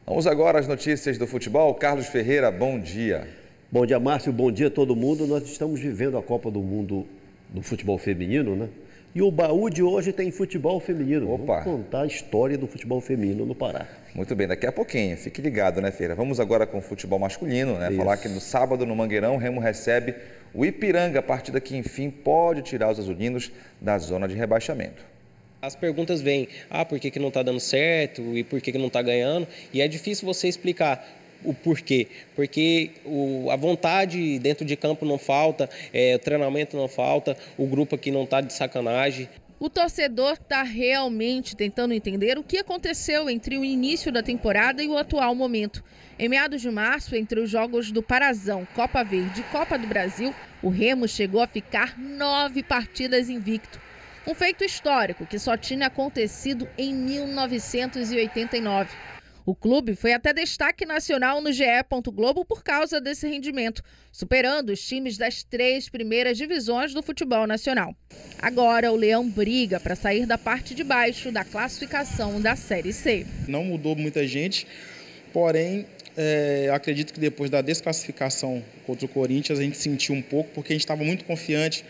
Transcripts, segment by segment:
Vamos agora às notícias do futebol. Carlos Ferreira, bom dia. Bom dia, Márcio. Bom dia a todo mundo. Nós estamos vivendo a Copa do Mundo do futebol feminino, né? E o baú de hoje tem futebol feminino. Opa! Vamos contar a história do futebol feminino no Pará. Muito bem, daqui a pouquinho. Fique ligado, né, Feira? Vamos agora com o futebol masculino, né? Falar que no sábado, no Mangueirão, o Remo recebe o Ipiranga, a partida que, enfim, pode tirar os azulinos da zona de rebaixamento. As perguntas vêm, por que não está dando certo e por que não está ganhando? E é difícil você explicar o porquê, porque a vontade dentro de campo não falta, o treinamento não falta, o grupo aqui não está de sacanagem. O torcedor está realmente tentando entender o que aconteceu entre o início da temporada e o atual momento. Em meados de março, entre os jogos do Parazão, Copa Verde e Copa do Brasil, o Remo chegou a ficar 9 partidas invicto. Um feito histórico que só tinha acontecido em 1989. O clube foi até destaque nacional no GE. Globo por causa desse rendimento, superando os times das 3 primeiras divisões do futebol nacional. Agora o Leão briga para sair da parte de baixo da classificação da Série C. Não mudou muita gente, porém acredito que depois da desclassificação contra o Corinthians a gente sentiu um pouco, porque a gente estava muito confiante.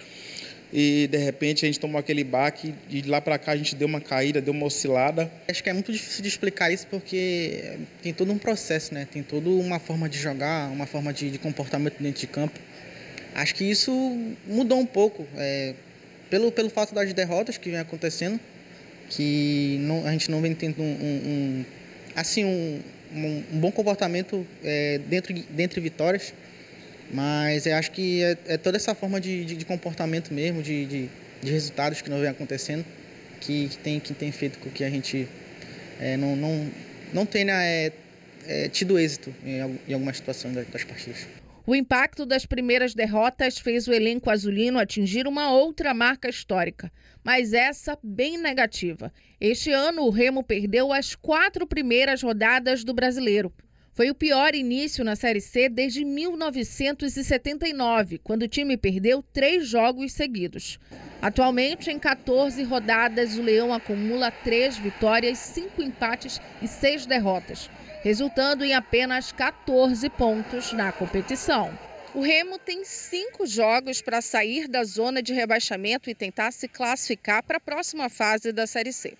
E de repente a gente tomou aquele baque e de lá para cá a gente deu uma caída, deu uma oscilada. Acho que é muito difícil de explicar isso porque tem todo um processo, né? Tem toda uma forma de jogar, uma forma de comportamento dentro de campo. Acho que isso mudou um pouco, pelo fato das derrotas que vem acontecendo, que a gente não vem tendo um bom comportamento dentre vitórias. Mas eu acho que é toda essa forma de comportamento mesmo, de resultados que não vem acontecendo, que tem feito com que a gente não tenha tido êxito em algumas situações das partidas. O impacto das primeiras derrotas fez o elenco azulino atingir uma outra marca histórica, mas essa bem negativa. Este ano o Remo perdeu as 4 primeiras rodadas do Brasileiro. Foi o pior início na Série C desde 1979, quando o time perdeu 3 jogos seguidos. Atualmente, em 14 rodadas, o Leão acumula 3 vitórias, 5 empates e 6 derrotas, resultando em apenas 14 pontos na competição. O Remo tem 5 jogos para sair da zona de rebaixamento e tentar se classificar para a próxima fase da Série C.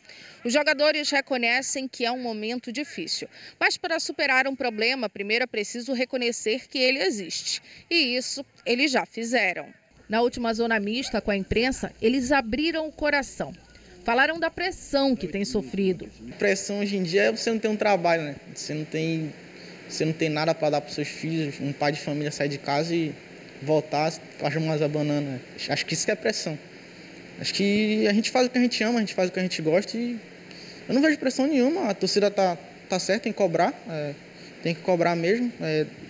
Os jogadores reconhecem que é um momento difícil, mas para superar um problema, primeiro é preciso reconhecer que ele existe. E isso eles já fizeram. Na última zona mista com a imprensa, eles abriram o coração. Falaram da pressão que tem sofrido. Pressão hoje em dia é você não ter um trabalho, né? Você não tem nada para dar para os seus filhos, um pai de família sair de casa e voltar, fazer umas banana. Acho que isso que é pressão. Acho que a gente faz o que a gente ama, a gente faz o que a gente gosta e eu não vejo pressão nenhuma. A torcida tá certa em cobrar, tem que cobrar mesmo.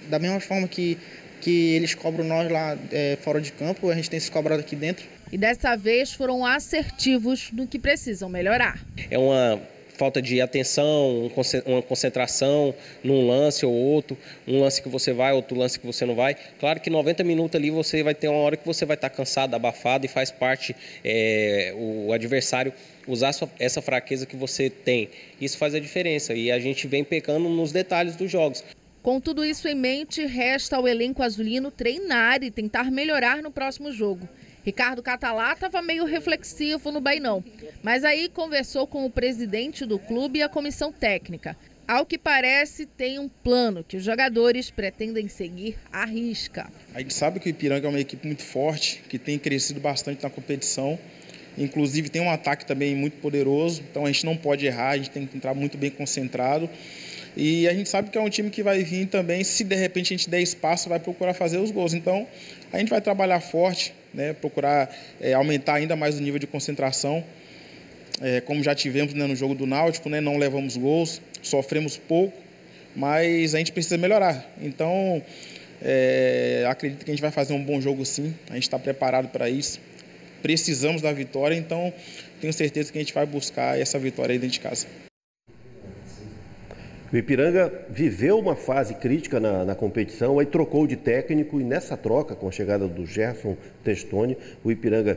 Da mesma forma que eles cobram nós lá fora de campo, a gente tem se cobrado aqui dentro. E dessa vez foram assertivos no que precisam melhorar. É uma falta de atenção, uma concentração num lance ou outro, um lance que você vai, outro lance que você não vai. Claro que 90 minutos ali você vai ter uma hora que você vai estar cansado, abafado e faz parte o adversário usar essa fraqueza que você tem. Isso faz a diferença e a gente vem pecando nos detalhes dos jogos. Com tudo isso em mente, resta ao elenco azulino treinar e tentar melhorar no próximo jogo. Ricardo Catalá estava meio reflexivo no Bainão, mas aí conversou com o presidente do clube e a comissão técnica. Ao que parece, tem um plano que os jogadores pretendem seguir à risca. A gente sabe que o Ipiranga é uma equipe muito forte, que tem crescido bastante na competição. Inclusive tem um ataque também muito poderoso, então a gente não pode errar, a gente tem que entrar muito bem concentrado. E a gente sabe que é um time que vai vir também, se de repente a gente der espaço, vai procurar fazer os gols. Então a gente vai trabalhar forte, né, procurar aumentar ainda mais o nível de concentração. Como já tivemos, né, no jogo do Náutico, né, não levamos gols, sofremos pouco, mas a gente precisa melhorar. Então acredito que a gente vai fazer um bom jogo sim, a gente está preparado para isso. Precisamos da vitória, então tenho certeza que a gente vai buscar essa vitória aí dentro de casa. O Ipiranga viveu uma fase crítica na competição, aí trocou de técnico e nessa troca, com a chegada do Gerson Testoni, o Ipiranga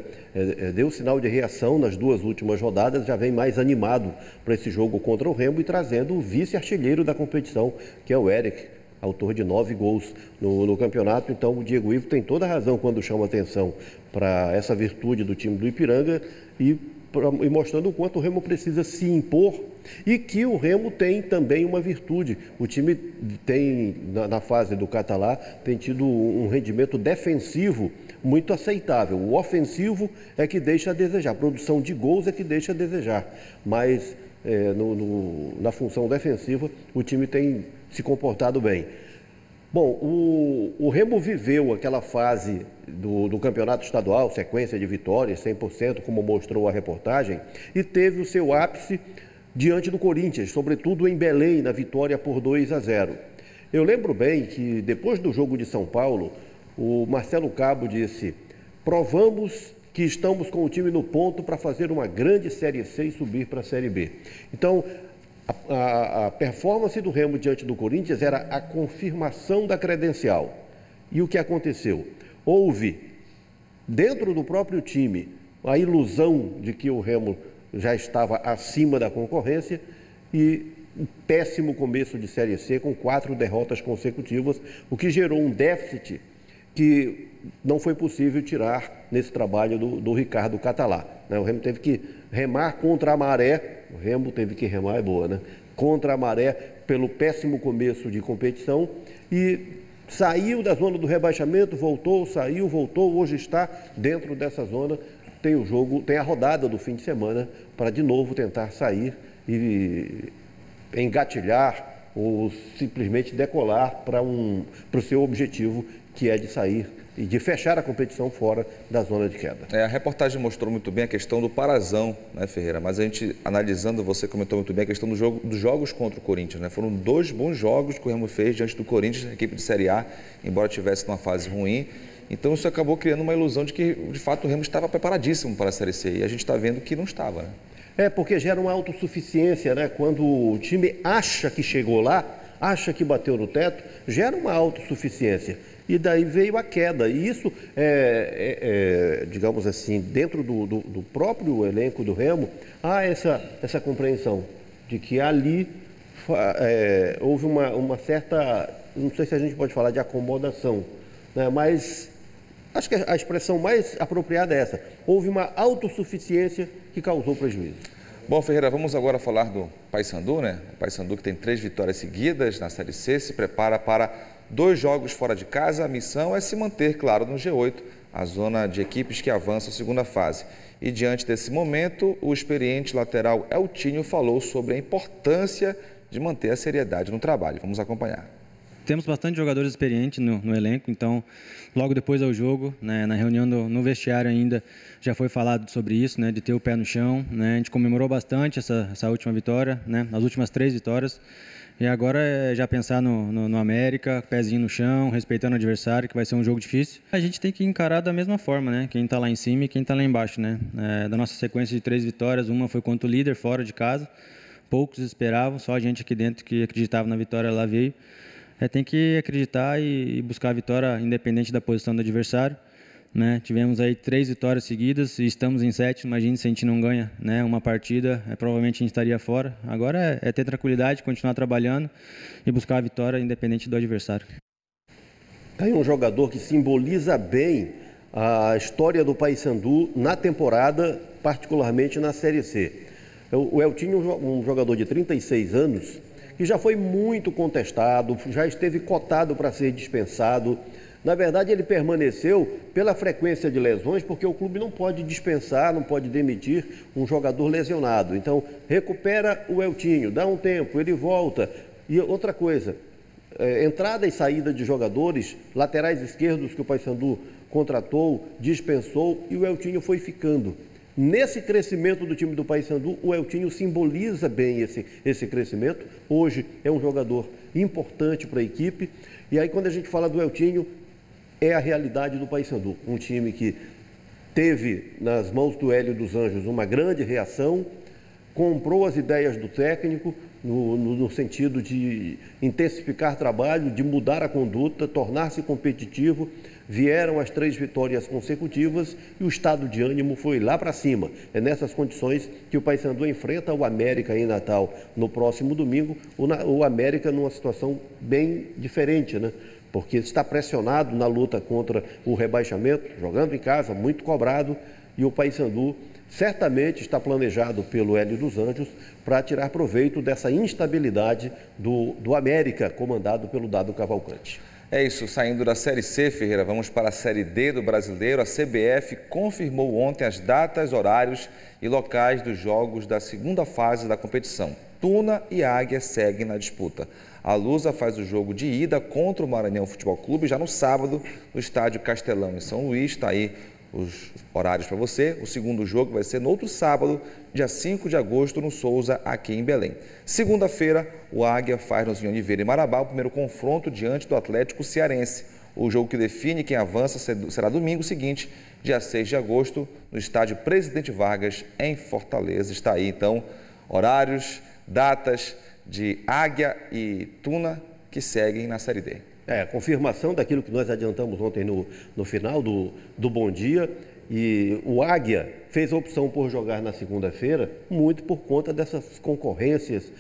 deu sinal de reação nas 2 últimas rodadas, já vem mais animado para esse jogo contra o Remo e trazendo o vice-artilheiro da competição, que é o Eric, autor de 9 gols no campeonato. Então o Diego Ivo tem toda a razão quando chama atenção para essa virtude do time do Ipiranga e mostrando o quanto o Remo precisa se impor e que o Remo tem também uma virtude. O time tem, na fase do Catalá, tem tido um rendimento defensivo muito aceitável. O ofensivo é que deixa a desejar, a produção de gols é que deixa a desejar, mas na função defensiva o time tem se comportado bem. Bom, o Remo viveu aquela fase do campeonato estadual, sequência de vitórias, 100%, como mostrou a reportagem, e teve o seu ápice diante do Corinthians, sobretudo em Belém, na vitória por 2-0. Eu lembro bem que depois do jogo de São Paulo, o Marcelo Cabo disse: provamos que estamos com o time no ponto para fazer uma grande Série C e subir para a Série B. Então, a performance do Remo diante do Corinthians era a confirmação da credencial. E o que aconteceu? Houve, dentro do próprio time, a ilusão de que o Remo já estava acima da concorrência e um péssimo começo de Série C com 4 derrotas consecutivas, o que gerou um déficit que não foi possível tirar nesse trabalho do Ricardo Catalá. O Remo teve que remar contra a maré, contra a maré pelo péssimo começo de competição e saiu da zona do rebaixamento, voltou, saiu, voltou, hoje está dentro dessa zona, tem a rodada do fim de semana para de novo tentar sair e engatilhar ou simplesmente decolar para o seu objetivo, que é de sair e de fechar a competição fora da zona de queda. A reportagem mostrou muito bem a questão do parazão, né, Ferreira? Mas a gente, analisando, você comentou muito bem a questão dos jogos contra o Corinthians, né? Foram 2 bons jogos que o Remo fez diante do Corinthians, a equipe de Série A, embora tivesse numa fase ruim. Então isso acabou criando uma ilusão de que, de fato, o Remo estava preparadíssimo para a Série C. E a gente está vendo que não estava, né? Porque gera uma autossuficiência, né? Quando o time acha que chegou lá, acha que bateu no teto, gera uma autossuficiência. E daí veio a queda. E isso, digamos assim, dentro do próprio elenco do Remo, há essa compreensão de que ali houve uma certa, não sei se a gente pode falar de acomodação, né? Mas acho que a expressão mais apropriada é essa. Houve uma autossuficiência que causou prejuízo. Bom, Ferreira, vamos agora falar do Paysandu, né? O Paysandu, que tem 3 vitórias seguidas na Série C, se prepara para 2 jogos fora de casa. A missão é se manter, claro, no G8, a zona de equipes que avançam a segunda fase. E diante desse momento, o experiente lateral Eltinho falou sobre a importância de manter a seriedade no trabalho. Vamos acompanhar. Temos bastante jogadores experientes no elenco, então logo depois do jogo, né, na reunião no vestiário ainda, já foi falado sobre isso, né, de ter o pé no chão, né, a gente comemorou bastante essa última vitória, né, as últimas 3 vitórias, e agora é já pensar no América, pezinho no chão, respeitando o adversário, que vai ser um jogo difícil. A gente tem que encarar da mesma forma, né, quem está lá em cima e quem está lá embaixo, né, da nossa sequência de 3 vitórias, uma foi contra o líder fora de casa, poucos esperavam, só a gente aqui dentro que acreditava na vitória lá veio. Tem que acreditar e buscar a vitória independente da posição do adversário, né? Tivemos aí 3 vitórias seguidas e estamos em 7º. Imagine se a gente não ganha, né, uma partida, provavelmente a gente estaria fora. Agora é ter tranquilidade, continuar trabalhando e buscar a vitória independente do adversário. Tem um jogador que simboliza bem a história do Paysandu na temporada, particularmente na Série C. O Eltinho, um jogador de 36 anos, que já foi muito contestado, já esteve cotado para ser dispensado. Na verdade, ele permaneceu pela frequência de lesões, porque o clube não pode dispensar, não pode demitir um jogador lesionado. Então, recupera o Eltinho, dá um tempo, ele volta. E outra coisa, entrada e saída de jogadores, laterais esquerdos que o Paysandu contratou, dispensou e o Eltinho foi ficando. Nesse crescimento do time do Paysandu, o Eltinho simboliza bem esse crescimento. Hoje é um jogador importante para a equipe. E aí, quando a gente fala do Eltinho, é a realidade do Paysandu. Um time que teve nas mãos do Hélio dos Anjos uma grande reação, comprou as ideias do técnico, no sentido de intensificar trabalho, de mudar a conduta, tornar-se competitivo. Vieram as 3 vitórias consecutivas e o estado de ânimo foi lá para cima. É nessas condições que o Paysandu enfrenta o América em Natal no próximo domingo. O América numa situação bem diferente, né? Porque está pressionado na luta contra o rebaixamento, jogando em casa, muito cobrado, e o Paysandu certamente está planejado pelo Hélio dos Anjos para tirar proveito dessa instabilidade do América, comandado pelo Dado Cavalcante. É isso, saindo da Série C, Ferreira, vamos para a Série D do Brasileiro. A CBF confirmou ontem as datas, horários e locais dos jogos da segunda fase da competição. Tuna e Águia seguem na disputa. A Lusa faz o jogo de ida contra o Maranhão Futebol Clube já no sábado, no estádio Castelão, em São Luís. Está aí os horários para você. O segundo jogo vai ser no outro sábado, dia 5 de agosto, no Souza, aqui em Belém. Segunda-feira, o Águia faz no Zinho Oliveira e Marabá o primeiro confronto diante do Atlético Cearense. O jogo que define quem avança será domingo seguinte, dia 6 de agosto, no estádio Presidente Vargas, em Fortaleza. Está aí, então, horários, datas de Águia e Tuna que seguem na Série D. Confirmação daquilo que nós adiantamos ontem no final do Bom Dia. E o Águia fez a opção por jogar na segunda-feira, muito por conta dessas concorrências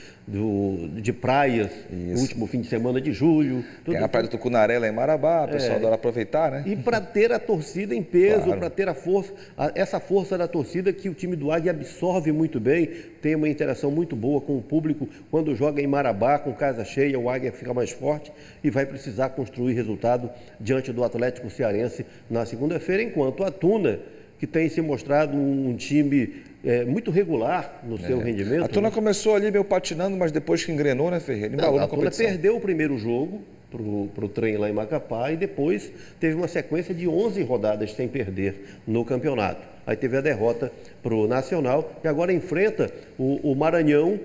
de praias, no último fim de semana de julho. Tem a Praia do Tucunaré lá em Marabá, o pessoal adora aproveitar, né? E para ter a torcida em peso, Claro. para ter a força, essa força da torcida que o time do Águia absorve muito bem, tem uma interação muito boa com o público. Quando joga em Marabá, com casa cheia, o Águia fica mais forte e vai precisar construir resultado diante do Atlético Cearense na segunda-feira, enquanto a Tuna, que tem se mostrado um time muito regular no seu rendimento. A Tuna começou ali meio patinando, mas depois que engrenou, né, Ferreira? Embalou na A Tuna competição. perdeu o primeiro jogo para o trem lá em Macapá e depois teve uma sequência de 11 rodadas sem perder no campeonato. Aí teve a derrota para o Nacional e agora enfrenta o Maranhão,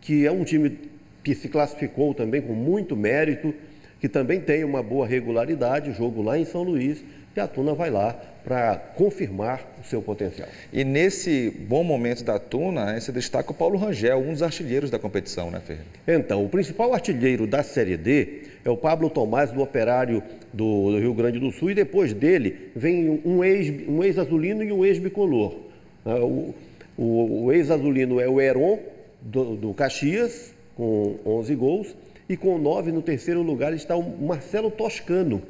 que é um time que se classificou também com muito mérito, que também tem uma boa regularidade, jogo lá em São Luís, e a Tuna vai lá para confirmar o seu potencial. E nesse bom momento da Tuna, você destaca o Paulo Rangel, um dos artilheiros da competição, né, Ferreira? Então, o principal artilheiro da Série D é o Pablo Tomás, do Operário do Rio Grande do Sul, e depois dele vem um ex-azulino e um ex-bicolor. O ex-azulino é o Heron, do Caxias, com 11 gols, e com 9 no terceiro lugar está o Marcelo Toscano.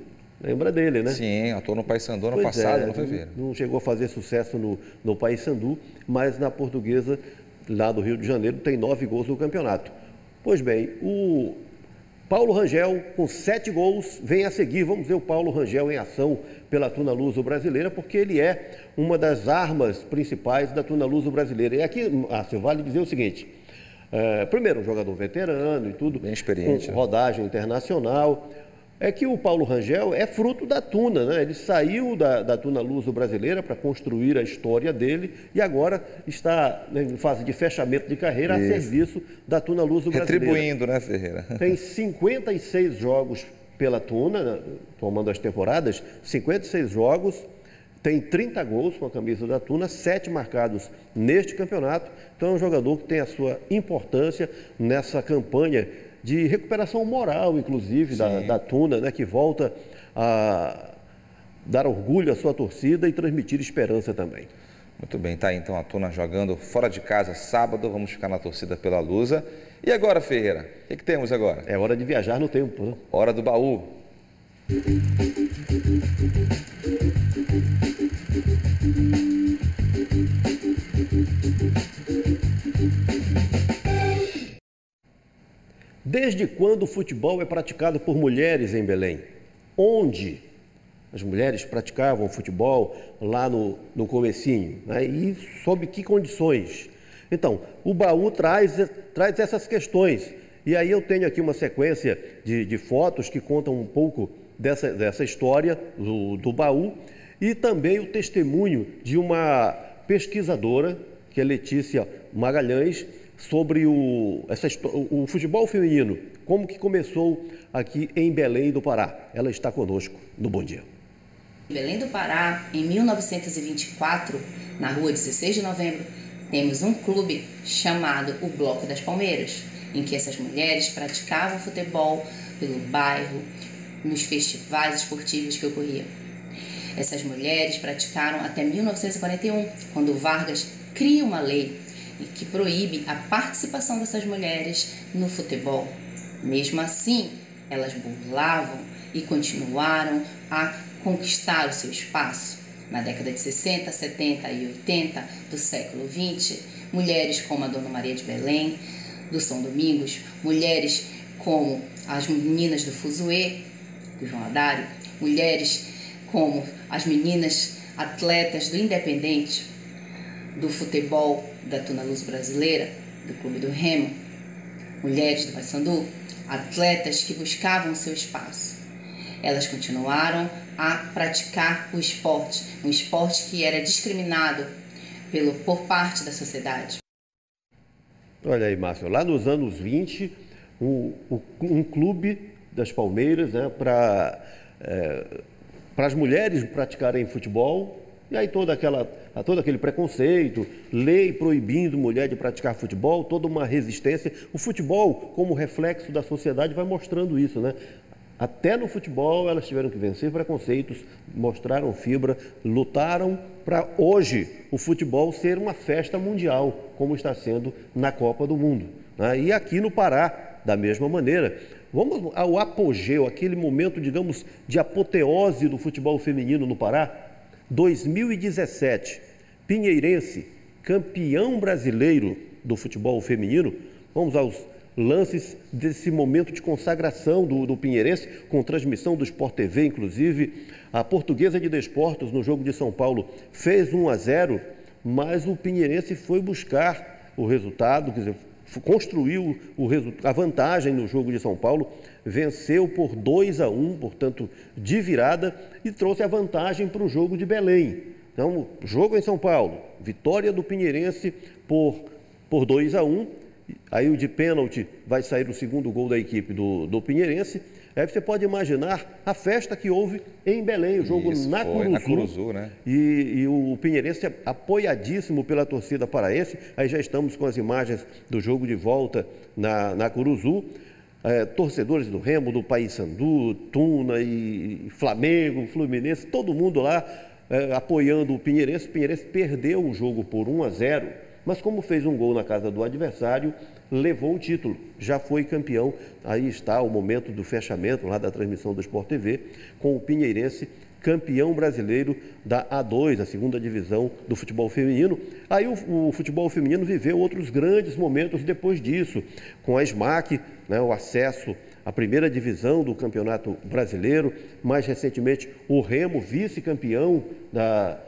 Lembra dele, né? Sim, atuou no Paysandu ano passado, não foi, Ferreira? Não chegou a fazer sucesso no Paysandu, mas na Portuguesa, lá do Rio de Janeiro, tem 9 gols no campeonato. Pois bem, o Paulo Rangel, com 7 gols, vem a seguir. Vamos ver o Paulo Rangel em ação pela Tuna Luso Brasileira, porque ele é uma das armas principais da Tuna Luso Brasileira. E aqui, Márcio, vale dizer o seguinte: primeiro, um jogador veterano e tudo, bem experiente, com rodagem internacional. É que o Paulo Rangel é fruto da Tuna, né? Ele saiu da Tuna Luso Brasileira para construir a história dele e agora está em fase de fechamento de carreira a serviço da Tuna Luso Brasileira. Retribuindo, né, Ferreira? Tem 56 jogos pela Tuna, tomando as temporadas, 56 jogos, tem 30 gols com a camisa da Tuna, 7 marcados neste campeonato. Então é um jogador que tem a sua importância nessa campanha de recuperação moral, inclusive, da Tuna, né, que volta a dar orgulho à sua torcida e transmitir esperança também. Muito bem, tá aí então a Tuna jogando fora de casa sábado, vamos ficar na torcida pela Lusa. E agora, Ferreira, o que temos agora? É hora de viajar no tempo, né? Hora do baú. Desde quando o futebol é praticado por mulheres em Belém? Onde as mulheres praticavam futebol lá no comecinho, né? E sob que condições? Então, o baú traz essas questões. E aí eu tenho aqui uma sequência de fotos que contam um pouco dessa história do baú e também o testemunho de uma pesquisadora, que é Letícia Magalhães, sobre o futebol feminino, como que começou aqui em Belém do Pará. Ela está conosco no Bom Dia. Em Belém do Pará, em 1924, na rua 16 de novembro, temos um clube chamado o Bloco das Palmeiras. em que essas mulheres praticavam futebol pelo bairro, nos festivais esportivos que ocorriam. Essas mulheres praticaram até 1941, quando Vargas cria uma lei que proíbe a participação dessas mulheres no futebol. Mesmo assim, elas burlavam e continuaram a conquistar o seu espaço. Na década de 60, 70 e 80 do século XX, mulheres como a Dona Maria de Belém, do São Domingos, mulheres como as meninas do Fuzuê, do João Adário, mulheres como as meninas atletas do Independente, do futebol da Tuna Luz Brasileira, do Clube do Remo, mulheres do Paysandu, atletas que buscavam o seu espaço. Elas continuaram a praticar o esporte, um esporte que era discriminado por parte da sociedade. Olha aí, Márcio, lá nos anos 20, um clube das Palmeiras, né, para as mulheres praticarem futebol, e aí todo aquele preconceito, lei proibindo mulher de praticar futebol, toda uma resistência. O futebol, como reflexo da sociedade, vai mostrando isso, né? Até no futebol elas tiveram que vencer preconceitos, mostraram fibra, lutaram para hoje o futebol ser uma festa mundial, como está sendo na Copa do Mundo, né? E aqui no Pará, da mesma maneira. Vamos ao apogeu, aquele momento, digamos, de apoteose do futebol feminino no Pará. 2017, Pinheirense, campeão brasileiro do futebol feminino. Vamos aos lances desse momento de consagração do Pinheirense, com transmissão do Sport TV, inclusive. A Portuguesa de Desportos, no jogo de São Paulo, fez 1-0, mas o Pinheirense foi buscar o resultado, quer dizer, construiu a vantagem no jogo de São Paulo, venceu por 2-1, portanto, de virada, e trouxe a vantagem para o jogo de Belém. Então, jogo em São Paulo, vitória do Pinheirense por 2-1, aí o de pênalti vai sair o segundo gol da equipe do Pinheirense. Aí você pode imaginar a festa que houve em Belém, o jogo na Curuzu, né? E o Pinheirense apoiadíssimo pela torcida paraense. Aí já estamos com as imagens do jogo de volta na Curuzu. Torcedores do Remo, do Paysandu, Tuna e Flamengo, Fluminense, todo mundo lá apoiando o Pinheirense. O Pinheirense perdeu o jogo por 1-0, mas como fez um gol na casa do adversário, levou o título, já foi campeão. Aí está o momento do fechamento lá da transmissão do Sport TV, com o Pinheirense campeão brasileiro da A2, a segunda divisão do futebol feminino. Aí o futebol feminino viveu outros grandes momentos depois disso, com a SMAC, né, o acesso à primeira divisão do Campeonato Brasileiro, mais recentemente o Remo, vice-campeão da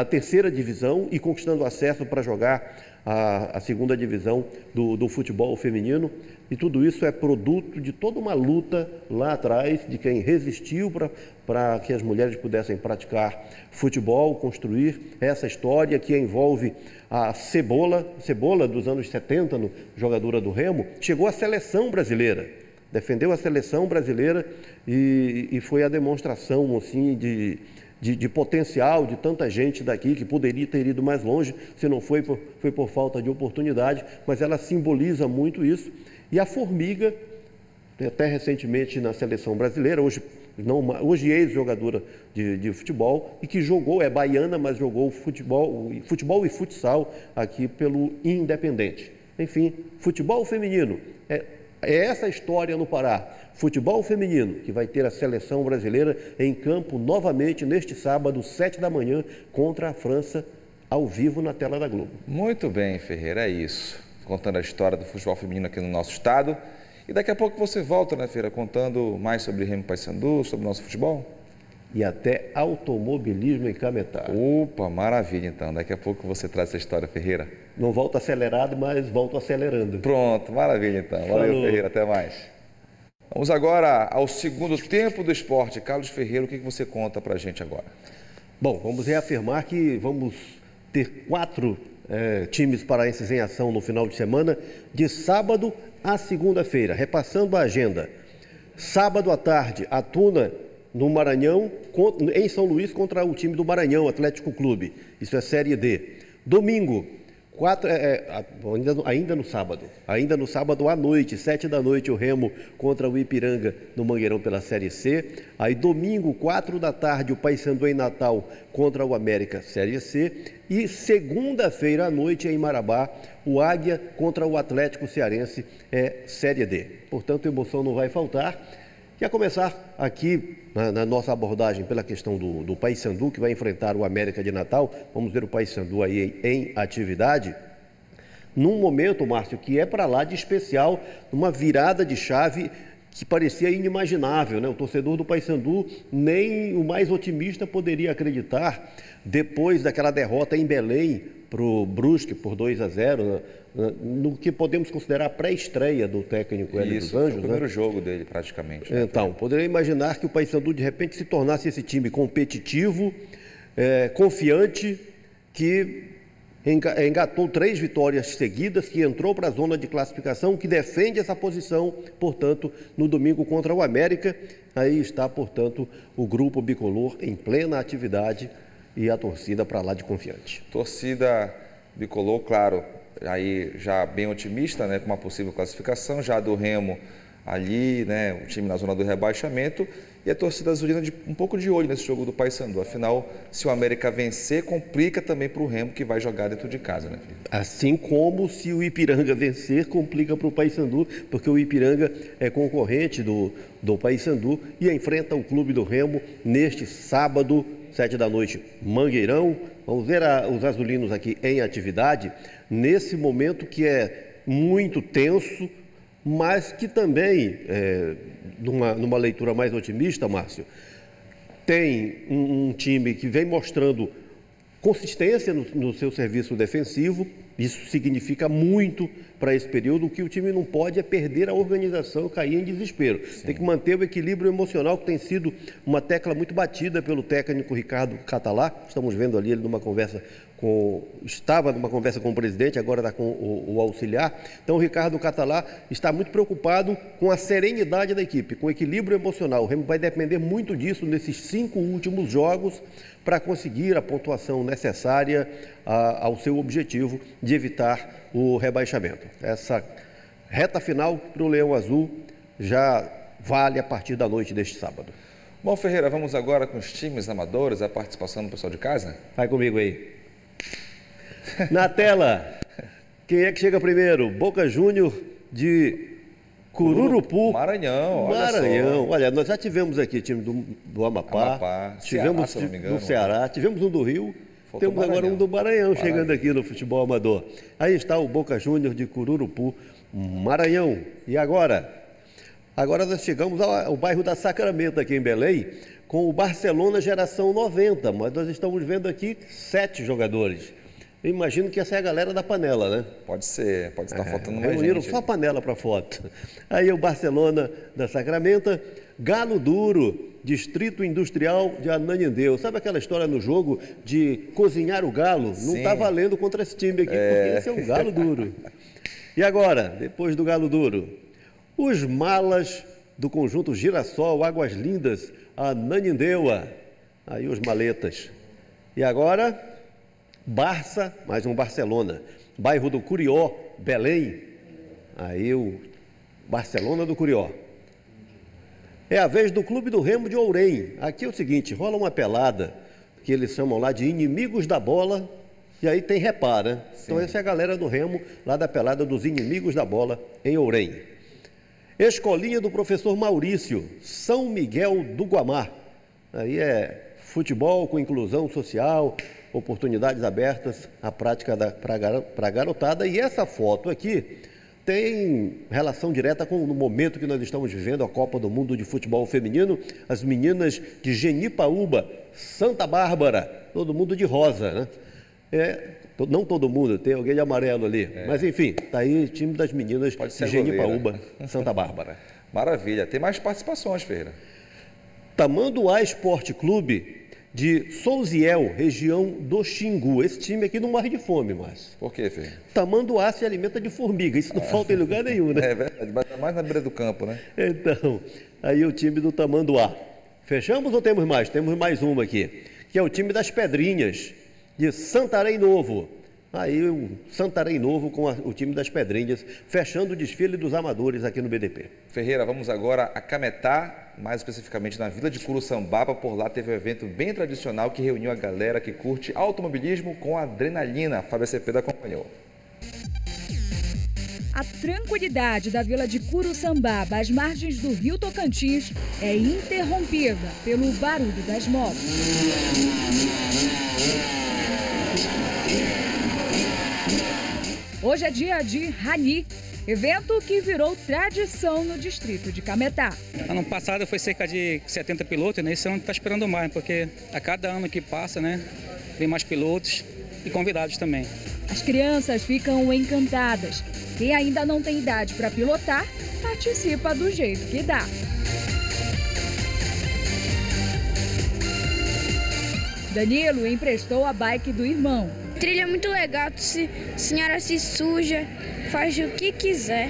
terceira divisão e conquistando acesso para jogar a segunda divisão do futebol feminino. E tudo isso é produto de toda uma luta lá atrás, de quem resistiu para que as mulheres pudessem praticar futebol, construir essa história que envolve a Cebola dos anos 70, jogadora do Remo, chegou à seleção brasileira, defendeu a seleção brasileira e foi a demonstração assim, de potencial de tanta gente daqui que poderia ter ido mais longe, se não foi por falta de oportunidade, mas ela simboliza muito isso. E a Formiga, até recentemente na seleção brasileira, hoje ex-jogadora de futebol, e que jogou, é baiana, mas jogou futebol e futsal aqui pelo Independente. Enfim, futebol feminino, é essa história no Pará. Futebol feminino, que vai ter a seleção brasileira em campo novamente neste sábado, 7 da manhã, contra a França, ao vivo na tela da Globo. Muito bem, Ferreira, é isso. Contando a história do futebol feminino aqui no nosso estado. E daqui a pouco você volta, né, Feira, contando mais sobre Remo Paysandu, sobre o nosso futebol. E até automobilismo em Cametá. Opa, maravilha então. Daqui a pouco você traz essa história, Ferreira. Não volto acelerado, mas volto acelerando. Pronto, maravilha então. Valeu, Falou. Ferreira, até mais. Vamos agora ao segundo tempo do esporte. Carlos Ferreira, o que você conta pra gente agora? Bom, vamos reafirmar que vamos ter 4 times paraenses em ação no final de semana, de sábado a segunda-feira. Repassando a agenda. Sábado à tarde, a Tuna no Maranhão, em São Luís, contra o time do Maranhão Atlético Clube. Isso é Série D. Domingo, Ainda no sábado à noite, 7 da noite, o Remo contra o Ipiranga no Mangueirão pela Série C. Aí domingo, 4 da tarde, o Paysandu em Natal contra o América, Série C. E segunda-feira à noite, em Marabá, o Águia contra o Atlético Cearense, Série D. Portanto, emoção não vai faltar. E a começar aqui na nossa abordagem pela questão do Paysandu, que vai enfrentar o América de Natal. Vamos ver o Paysandu aí em atividade. Num momento, Márcio, que é para lá de especial, numa virada de chave que parecia inimaginável, né? O torcedor do Paysandu, nem o mais otimista poderia acreditar, depois daquela derrota em Belém para o Brusque por 2-0, no que podemos considerar a pré-estreia do técnico Hélio dos Anjos. Foi o primeiro jogo dele, praticamente. Então, poderia imaginar que o Paysandu, de repente, se tornasse esse time competitivo, confiante, que engatou 3 vitórias seguidas, que entrou para a zona de classificação, que defende essa posição, portanto, no domingo contra o América. Aí está, portanto, o grupo bicolor em plena atividade e a torcida para lá de confiante. Torcida bicolor, claro, aí já bem otimista, né, com uma possível classificação, já do Remo ali, né, o time na zona do rebaixamento, e a torcida azulina um pouco de olho nesse jogo do Paysandu. Afinal, se o América vencer, complica também para o Remo, que vai jogar dentro de casa, né, Felipe? Assim como se o Ipiranga vencer, complica para o Paysandu, porque o Ipiranga é concorrente do Paysandu e enfrenta o Clube do Remo neste sábado, 7 da noite, Mangueirão. Vamos ver os azulinos aqui em atividade, nesse momento que é muito tenso, mas que também, numa leitura mais otimista, Márcio, tem um time que vem mostrando consistência no seu serviço defensivo. Isso significa muito para esse período. O que o time não pode é perder a organização e cair em desespero. Sim. Tem que manter o equilíbrio emocional, que tem sido uma tecla muito batida pelo técnico Ricardo Catalá. Estamos vendo ali ele estava numa conversa com o presidente, agora está com o auxiliar. Então o Ricardo Catalá está muito preocupado com a serenidade da equipe, com o equilíbrio emocional. O Remo vai depender muito disso nesses 5 últimos jogos para conseguir a pontuação necessária ao seu objetivo de evitar o rebaixamento. Essa reta final para o Leão Azul já vale a partir da noite deste sábado. Bom, Ferreira, vamos agora com os times amadores, a participação do pessoal de casa? Vai comigo aí. Na tela, quem é que chega primeiro? Boca Júnior de Cururupu. Maranhão, olha, nós já tivemos aqui time do Amapá, tivemos do Ceará, tivemos um do Rio, temos agora um do Maranhão chegando aqui no futebol amador. Aí está o Boca Júnior de Cururupu, Maranhão. E agora? Agora nós chegamos ao bairro da Sacramento, aqui em Belém, com o Barcelona Geração 90, mas nós estamos vendo aqui 7 jogadores. Eu imagino que essa é a galera da panela, né? Pode estar faltando mais gente. Reuniram só panela para foto. Aí o Barcelona da Sacramento, Galo Duro, Distrito Industrial de Ananindeua. Sabe aquela história no jogo de cozinhar o galo? Não está valendo contra esse time aqui, porque esse é o Galo Duro. E agora, depois do Galo Duro, os malas do conjunto Girassol, Águas Lindas, Ananindeua. Aí os maletas. E agora, Barça, mais um Barcelona. Bairro do Curió, Belém. Aí o Barcelona do Curió. É a vez do Clube do Remo de Ourém. Aqui é o seguinte, rola uma pelada, que eles chamam lá de Inimigos da Bola, e aí tem repara, né? Então essa é a galera do Remo, lá da pelada dos Inimigos da Bola, em Ourém. Escolinha do Professor Maurício, São Miguel do Guamá. Aí é futebol com inclusão social, oportunidades abertas, a prática para a garotada. E essa foto aqui tem relação direta com o momento que nós estamos vivendo, a Copa do Mundo de Futebol Feminino. As meninas de Genipaúba, Santa Bárbara, todo mundo de rosa, né? Não todo mundo, tem alguém de amarelo ali. Mas enfim, está aí o time das meninas de Genipaúba, Santa Bárbara. Maravilha. Tem mais participações, Ferreira. Tamanduá Esporte Clube de Souziel, região do Xingu. Esse time aqui não morre de fome, Márcio. Por quê, Ferreira? Tamanduá se alimenta de formiga, isso não falta em lugar nenhum, né? É verdade, mas mais na beira do campo, né? Então, aí o time do Tamanduá. Fechamos ou temos mais? Temos mais uma aqui, que é o time das Pedrinhas, de Santarém Novo. Aí o Santarém Novo com o time das Pedrinhas, fechando o desfile dos amadores aqui no BDP. Ferreira, vamos agora a Cametá, mais especificamente na Vila de Curuçambaba. Por lá teve um evento bem tradicional que reuniu a galera que curte automobilismo com adrenalina. A Fábia Cepeda acompanhou. A tranquilidade da Vila de Curuçambaba, às margens do Rio Tocantins, é interrompida pelo barulho das motos. Hoje é dia de Rani, evento que virou tradição no distrito de Cametá. Ano passado foi cerca de 70 pilotos, né? Esse ano está esperando mais, porque a cada ano que passa, né, vem mais pilotos e convidados também. As crianças ficam encantadas. Quem ainda não tem idade para pilotar, participa do jeito que dá. Danilo emprestou a bike do irmão. Trilha é muito legal, a senhora se suja, faz o que quiser.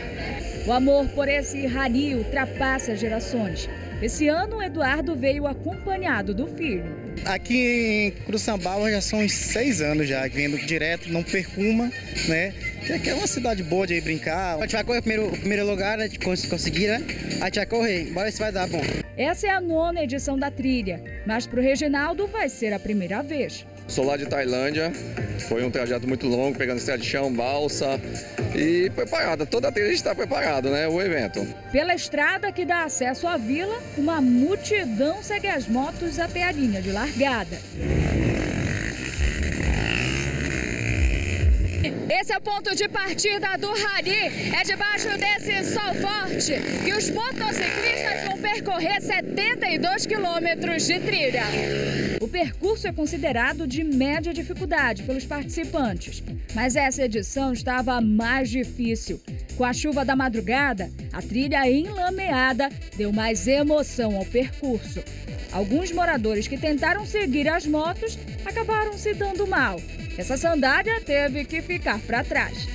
O amor por esse rally ultrapassa gerações. Esse ano, o Eduardo veio acompanhado do filho. Aqui em Curuçambaba já são uns 6 anos já, vindo direto, não perco uma, né? Que aqui é uma cidade boa de ir brincar. A gente vai correr o primeiro lugar, né? Conseguir, né? A gente vai correr, bora se vai dar bom. Essa é a 9ª edição da trilha, mas para o Reginaldo vai ser a primeira vez. Sou lá de Tailândia, foi um trajeto muito longo, pegando estrada de chão, balsa e preparada. Toda a trilha a gente está preparado, né? O evento. Pela estrada que dá acesso à vila, uma multidão segue as motos até a linha de largada. Esse é o ponto de partida do Rally. É debaixo desse sol forte que os motociclistas vão percorrer 72 quilômetros de trilha. O percurso é considerado de média dificuldade pelos participantes, mas essa edição estava mais difícil. Com a chuva da madrugada, a trilha enlameada deu mais emoção ao percurso. Alguns moradores que tentaram seguir as motos acabaram se dando mal. Essa sandália teve que ficar para trás.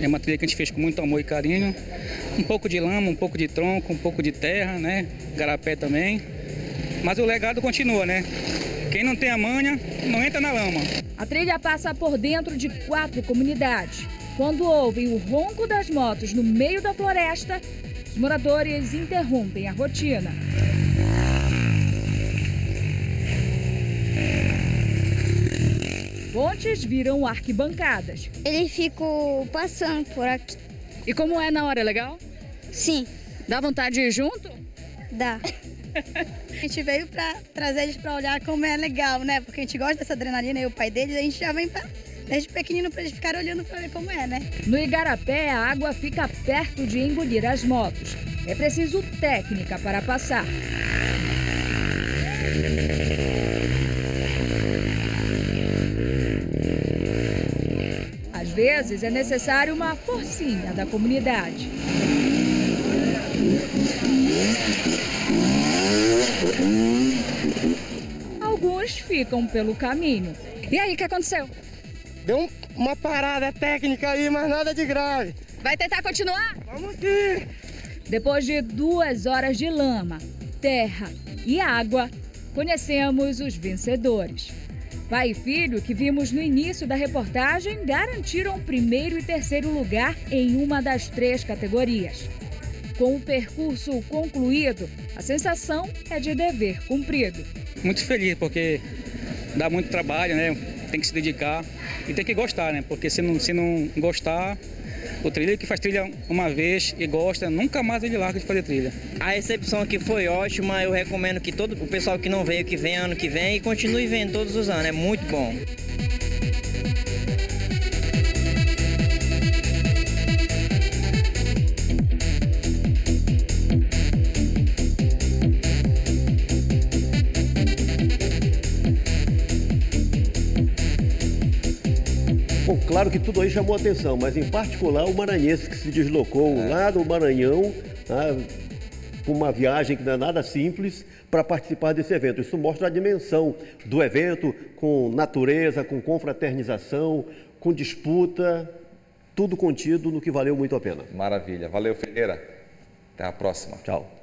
É uma trilha que a gente fez com muito amor e carinho. Um pouco de lama, um pouco de tronco, um pouco de terra, né? Garapé também. Mas o legado continua, né? Quem não tem a manha, não entra na lama. A trilha passa por dentro de 4 comunidades. Quando ouvem o ronco das motos no meio da floresta, os moradores interrompem a rotina. Pontes viram arquibancadas. Ele ficou passando por aqui. E como é na hora, é legal? Sim. Dá vontade de ir junto? Dá. A gente veio para trazer eles para olhar como é legal, né? Porque a gente gosta dessa adrenalina e o pai deles, a gente já vem desde pequenino para eles ficarem olhando para ver como é, né? No Igarapé, a água fica perto de engolir as motos. É preciso técnica para passar. Às vezes é necessário uma forcinha da comunidade. Alguns ficam pelo caminho. E aí, o que aconteceu? Deu uma parada técnica aí, mas nada de grave. Vai tentar continuar? Vamos sim! Depois de 2 horas de lama, terra e água, conhecemos os vencedores. Pai e filho, que vimos no início da reportagem, garantiram 1º e 3º lugar em uma das 3 categorias. Com o percurso concluído, a sensação é de dever cumprido. Muito feliz, porque dá muito trabalho, né? Tem que se dedicar e tem que gostar, né? Porque se não gostar, o trilha que faz trilha uma vez e gosta, nunca mais ele larga de fazer trilha. A recepção aqui foi ótima, eu recomendo que todo o pessoal que não veio, que vem ano que vem e continue vendo todos os anos, é muito bom. Bom, claro que tudo aí chamou atenção, mas em particular o maranhense que se deslocou lá do Maranhão, com uma viagem que não é nada simples, para participar desse evento. Isso mostra a dimensão do evento, com natureza, com confraternização, com disputa, tudo contido no que valeu muito a pena. Maravilha. Valeu, Ferreira. Até a próxima. Tchau.